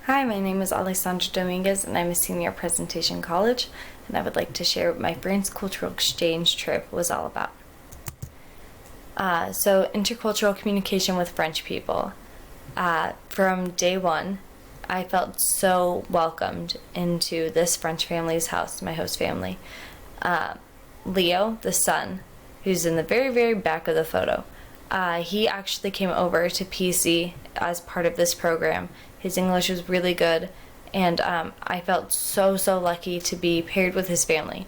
Hi, my name is Alessandra Dominguez and I'm a senior at Presentation College, and I would like to share what my France cultural exchange trip was all about. So intercultural communication with French people. From day one, I felt so welcomed into this French family's house, my host family. Leo, the son, who's in the very, very back of the photo, he actually came over to PC as part of this program. His English was really good, and I felt so lucky to be paired with his family,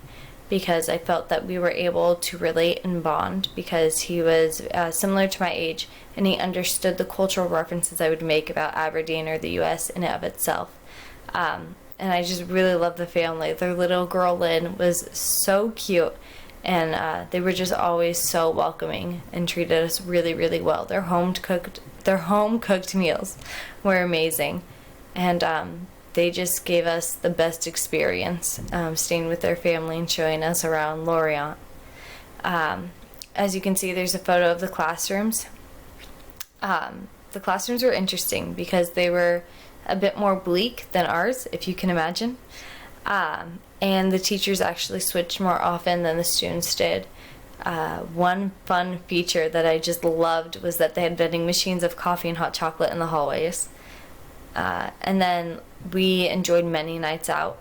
because I felt that we were able to relate and bond because he was similar to my age and he understood the cultural references I would make about Aberdeen or the U.S. in and of itself. And I just really loved the family. Their little girl Lynn was so cute, and they were just always so welcoming and treated us really well. Their home cooked meals were amazing, and they just gave us the best experience, staying with their family and showing us around Lorient. As you can see, there's a photo of the classrooms. The classrooms were interesting because they were a bit more bleak than ours, if you can imagine. And the teachers actually switched more often than the students did. One fun feature that I just loved was that they had vending machines of coffee and hot chocolate in the hallways. And then we enjoyed many nights out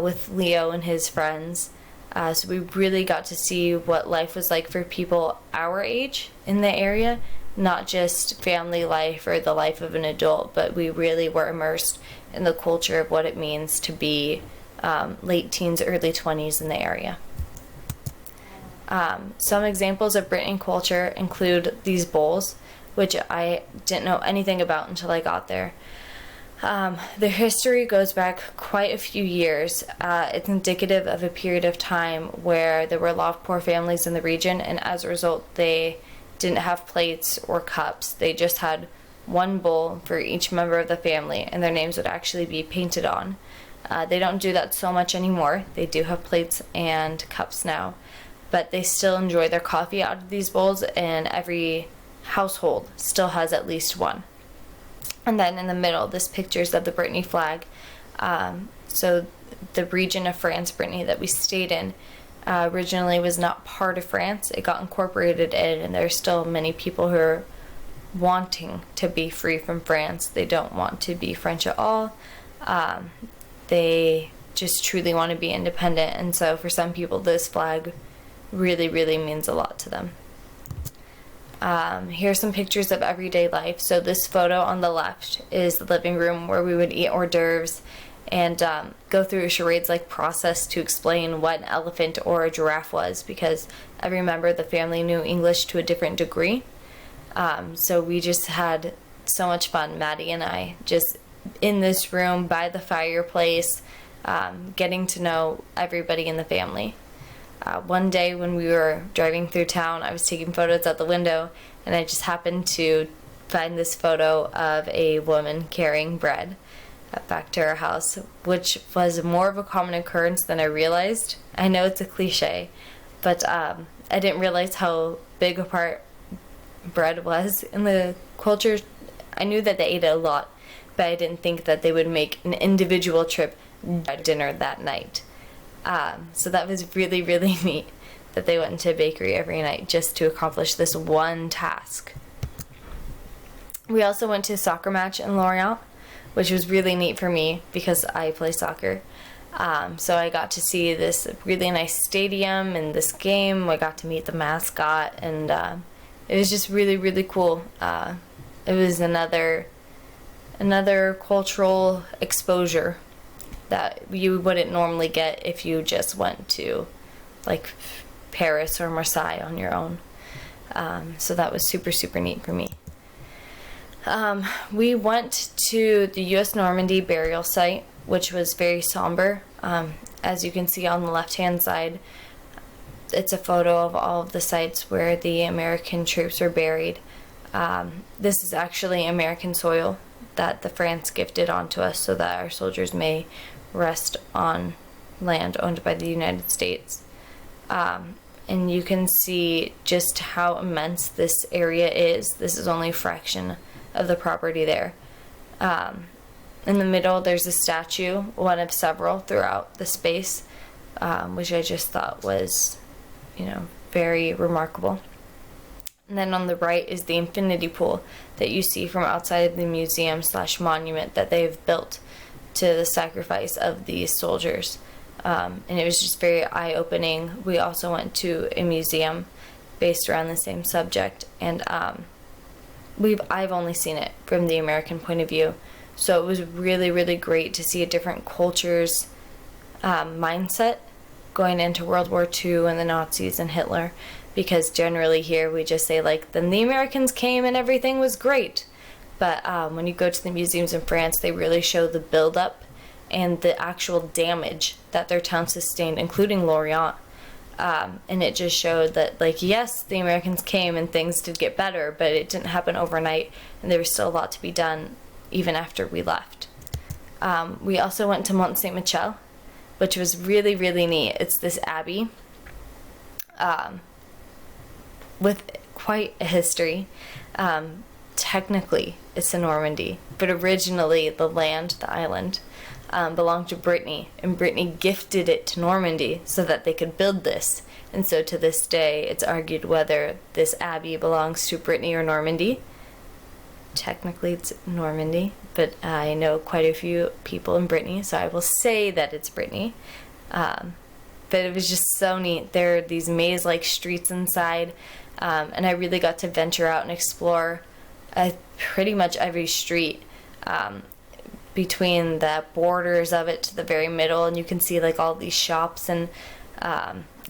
with Leo and his friends. So we really got to see what life was like for people our age in the area, not just family life or the life of an adult, but we really were immersed in the culture of what it means to be late teens, early 20s in the area. Some examples of Brittany culture include these bowls, which I didn't know anything about until I got there. Their history goes back quite a few years. It's indicative of a period of time where there were a lot of poor families in the region, and as a result they didn't have plates or cups. They just had one bowl for each member of the family, and their names would actually be painted on. They don't do that so much anymore. They do have plates and cups now, but they still enjoy their coffee out of these bowls, and every household still has at least one. And then in the middle, this pictures of the Brittany flag. So the region of France, Brittany, that we stayed in, originally was not part of France. It got incorporated in, and there's still many people who are wanting to be free from France. They don't want to be French at all. They just truly want to be independent, and so for some people this flag really means a lot to them. Here's some pictures of everyday life. So this photo on the left is the living room where we would eat hors d'oeuvres and go through a charades-like process to explain what an elephant or a giraffe was, because every member of the family knew English to a different degree. So we just had so much fun, Maddie and I, just in this room by the fireplace, getting to know everybody in the family. One day when we were driving through town, I was taking photos out the window, and I just happened to find this photo of a woman carrying bread back to her house, which was more of a common occurrence than I realized. I know it's a cliche, but I didn't realize how big a part bread was in the culture. I knew that they ate it a lot, but I didn't think that they would make an individual trip dinner that night. So that was really neat that they went into a bakery every night just to accomplish this one task. We also went to a soccer match in Lorient, which was really neat for me because I play soccer. So I got to see this really nice stadium and this game. I got to meet the mascot, and it was just really cool. It was another cultural exposure that you wouldn't normally get if you just went to like Paris or Marseille on your own. So that was super neat for me. We went to the U.S. Normandy burial site, which was very somber. As you can see on the left-hand side, it's a photo of all of the sites where the American troops were buried. This is actually American soil that the France gifted onto us so that our soldiers may rest on land owned by the United States. And you can see just how immense this area is. This is only a fraction of the property there. In the middle, there's a statue, one of several throughout the space, which I just thought was, very remarkable. And then on the right is the infinity pool that you see from outside of the museum/monument that they've built to the sacrifice of these soldiers. And it was just very eye-opening. We also went to a museum based around the same subject, and I've only seen it from the American point of view. So it was really, really great to see a different culture's mindset going into World War II and the Nazis and Hitler, because generally here we just say, like, then the Americans came and everything was great. But when you go to the museums in France, they really show the buildup and the actual damage that their town sustained, including Lorient. And it just showed that, like, yes, the Americans came and things did get better, but it didn't happen overnight, and there was still a lot to be done even after we left. We also went to Mont Saint-Michel, which was really, really neat. It's this abbey with quite a history. Technically, it's in Normandy, but originally the island, belonged to Brittany, and Brittany gifted it to Normandy so that they could build this. And so to this day, it's argued whether this abbey belongs to Brittany or Normandy. Technically, it's Normandy, but I know quite a few people in Brittany, so I will say that it's Brittany. But it was just so neat. There are these maze-like streets inside, and I really got to venture out and explore pretty much every street between the borders of it to the very middle, and you can see, like, all these shops, and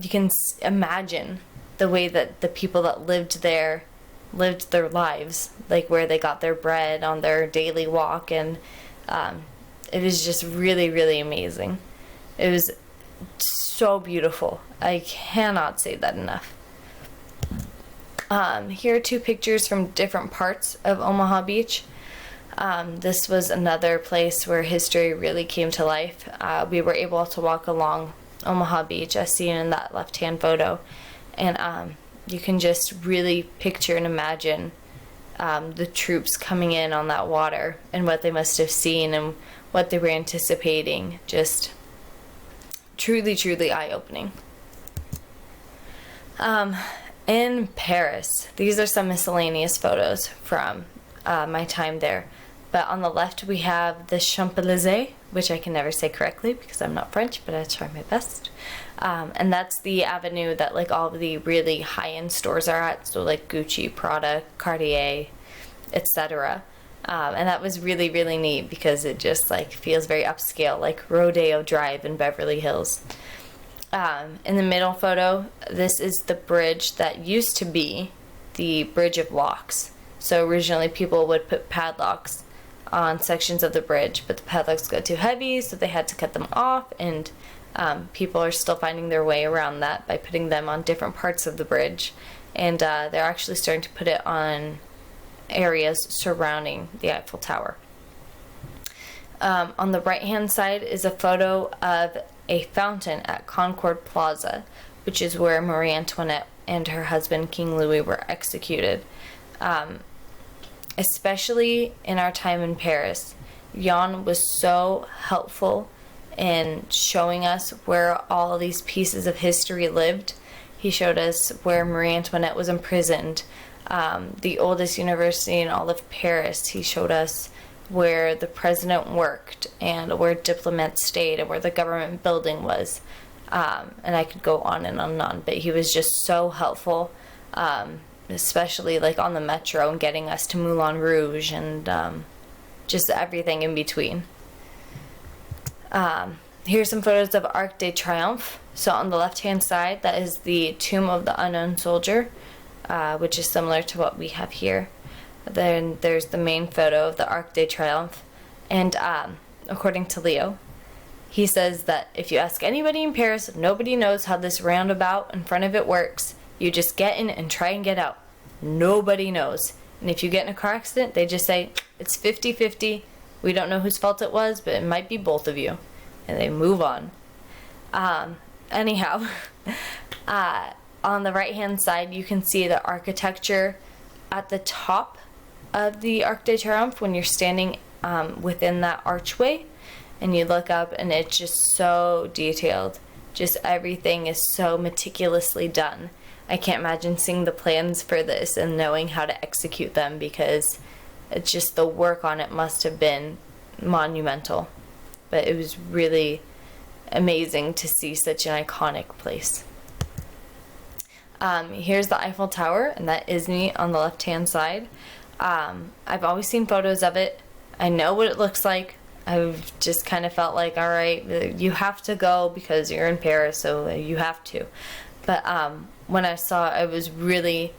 you can imagine the way that the people that lived there lived their lives, like where they got their bread on their daily walk, and it was just really, really amazing. It was so beautiful. I cannot say that enough. Here are two pictures from different parts of Omaha Beach. This was another place where history really came to life. We were able to walk along Omaha Beach, as seen in that left-hand photo, and you can just really picture and imagine the troops coming in on that water and what they must have seen and what they were anticipating. Just truly, truly eye-opening. In Paris, these are some miscellaneous photos from my time there. But on the left we have the Champs-Élysées, which I can never say correctly because I'm not French, but I try my best. And that's the avenue that, like, all of the really high-end stores are at, so like Gucci, Prada, Cartier, etc. And that was really, really neat because it just, like, feels very upscale, like Rodeo Drive in Beverly Hills. In the middle photo, this is the bridge that used to be the Bridge of Locks. So originally people would put padlocks on sections of the bridge, but the padlocks got too heavy, so they had to cut them off, and people are still finding their way around that by putting them on different parts of the bridge. And they're actually starting to put it on areas surrounding the Eiffel Tower. On the right-hand side is a photo of a fountain at Concord Plaza, which is where Marie Antoinette and her husband, King Louis, were executed. Especially in our time in Paris, Jan was so helpful in showing us where all of these pieces of history lived. He showed us where Marie Antoinette was imprisoned, the oldest university in all of Paris. He showed us where the president worked and where diplomats stayed and where the government building was. And I could go on and on and on, but he was just so helpful, especially like on the metro and getting us to Moulin Rouge and just everything in between. Here's some photos of Arc de Triomphe. So on the left-hand side, that is the Tomb of the Unknown Soldier, which is similar to what we have here. Then there's the main photo of the Arc de Triomphe. And according to Leo, he says that if you ask anybody in Paris, nobody knows how this roundabout in front of it works. You just get in and try and get out. Nobody knows. And if you get in a car accident, they just say, it's 50-50. We don't know whose fault it was, but it might be both of you. And they move on. Anyhow, on the right-hand side, you can see the architecture at the top of the Arc de Triomphe when you're standing within that archway, and you look up and it's just so detailed. Just everything is so meticulously done. I can't imagine seeing the plans for this and knowing how to execute them, because it's just the work on it must have been monumental. But it was really amazing to see such an iconic place. Here's the Eiffel Tower, and that is me on the left-hand side. I've always seen photos of it. I know what it looks like. I've just kind of felt like, all right, you have to go because you're in Paris, so you have to. But when I saw it, I was really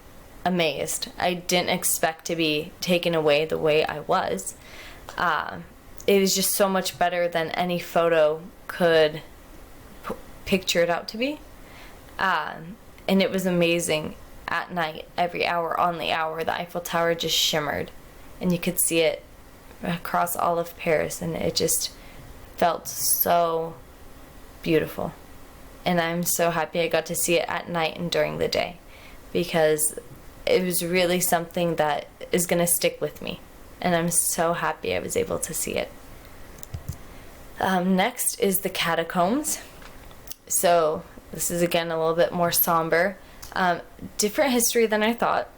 amazed. I didn't expect to be taken away the way I was. It was just so much better than any photo could picture it out to be. And it was amazing. At night, every hour on the hour, the Eiffel Tower just shimmered, and you could see it across all of Paris, and it just felt so beautiful. And I'm so happy I got to see it at night and during the day, because it was really something that is going to stick with me, and I'm so happy I was able to see it. Next is the catacombs. So this is again a little bit more somber. Different history than I thought.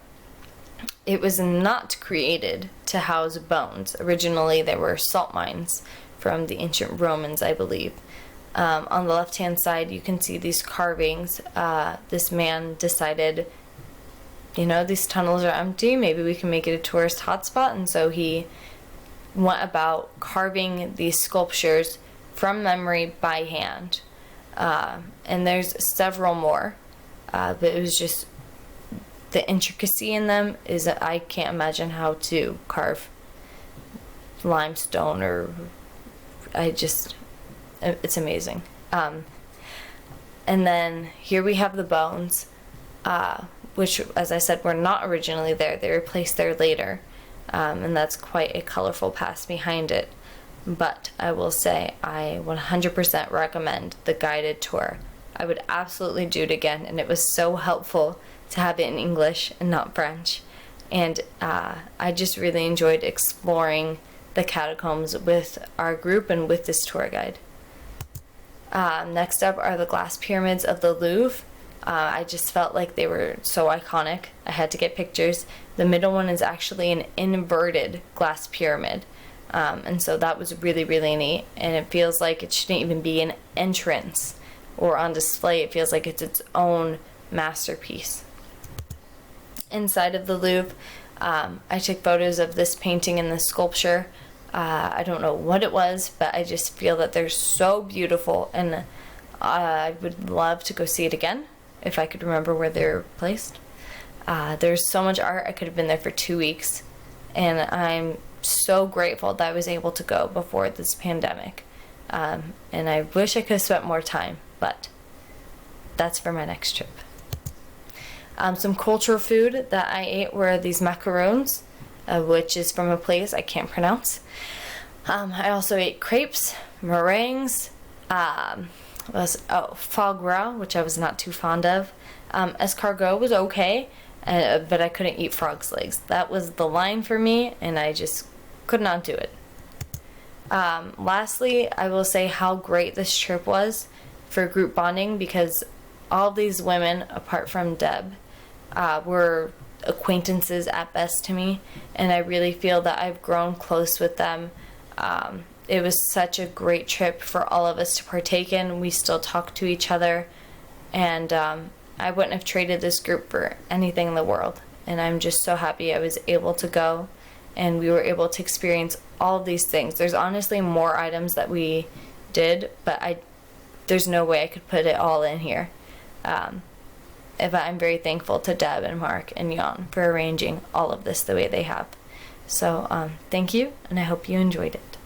It was not created to house bones. Originally, there were salt mines from the ancient Romans, I believe. On the left-hand side, you can see these carvings. This man decided, these tunnels are empty. Maybe we can make it a tourist hotspot. And so he went about carving these sculptures from memory by hand. And there's several more. But it was just the intricacy in them is that I can't imagine how to carve limestone, or it's amazing. And then here we have the bones, which, as I said, were not originally there. They were placed there later, and that's quite a colorful past behind it. But I will say I 100% recommend the guided tour. I would absolutely do it again, and it was so helpful to have it in English and not French. And I just really enjoyed exploring the catacombs with our group and with this tour guide. Next up are the glass pyramids of the Louvre. I just felt like they were so iconic. I had to get pictures. The middle one is actually an inverted glass pyramid. And so that was really, really neat. And it feels like it shouldn't even be an entrance or on display. It feels like it's its own masterpiece. Inside of the Louvre, I took photos of this painting and this sculpture. I don't know what it was, but I just feel that they're so beautiful, and I would love to go see it again if I could remember where they're placed. There's so much art. I could have been there for 2 weeks, and I'm so grateful that I was able to go before this pandemic. And I wish I could have spent more time, but that's for my next trip. Some cultural food that I ate were these macaroons, which is from a place I can't pronounce. I also ate crepes, meringues, foie gras, which I was not too fond of. Escargot was okay, but I couldn't eat frog's legs. That was the line for me, and I just could not do it. Lastly, I will say how great this trip was for group bonding, because all these women, apart from Deb, were acquaintances at best to me, and I really feel that I've grown close with them. It was such a great trip for all of us to partake in. We still talk to each other, and I wouldn't have traded this group for anything in the world. And I'm just so happy I was able to go, and we were able to experience all of these things. There's honestly more items that we did, but there's no way I could put it all in here. But I'm very thankful to Deb and Mark and Jan for arranging all of this the way they have. So thank you, and I hope you enjoyed it.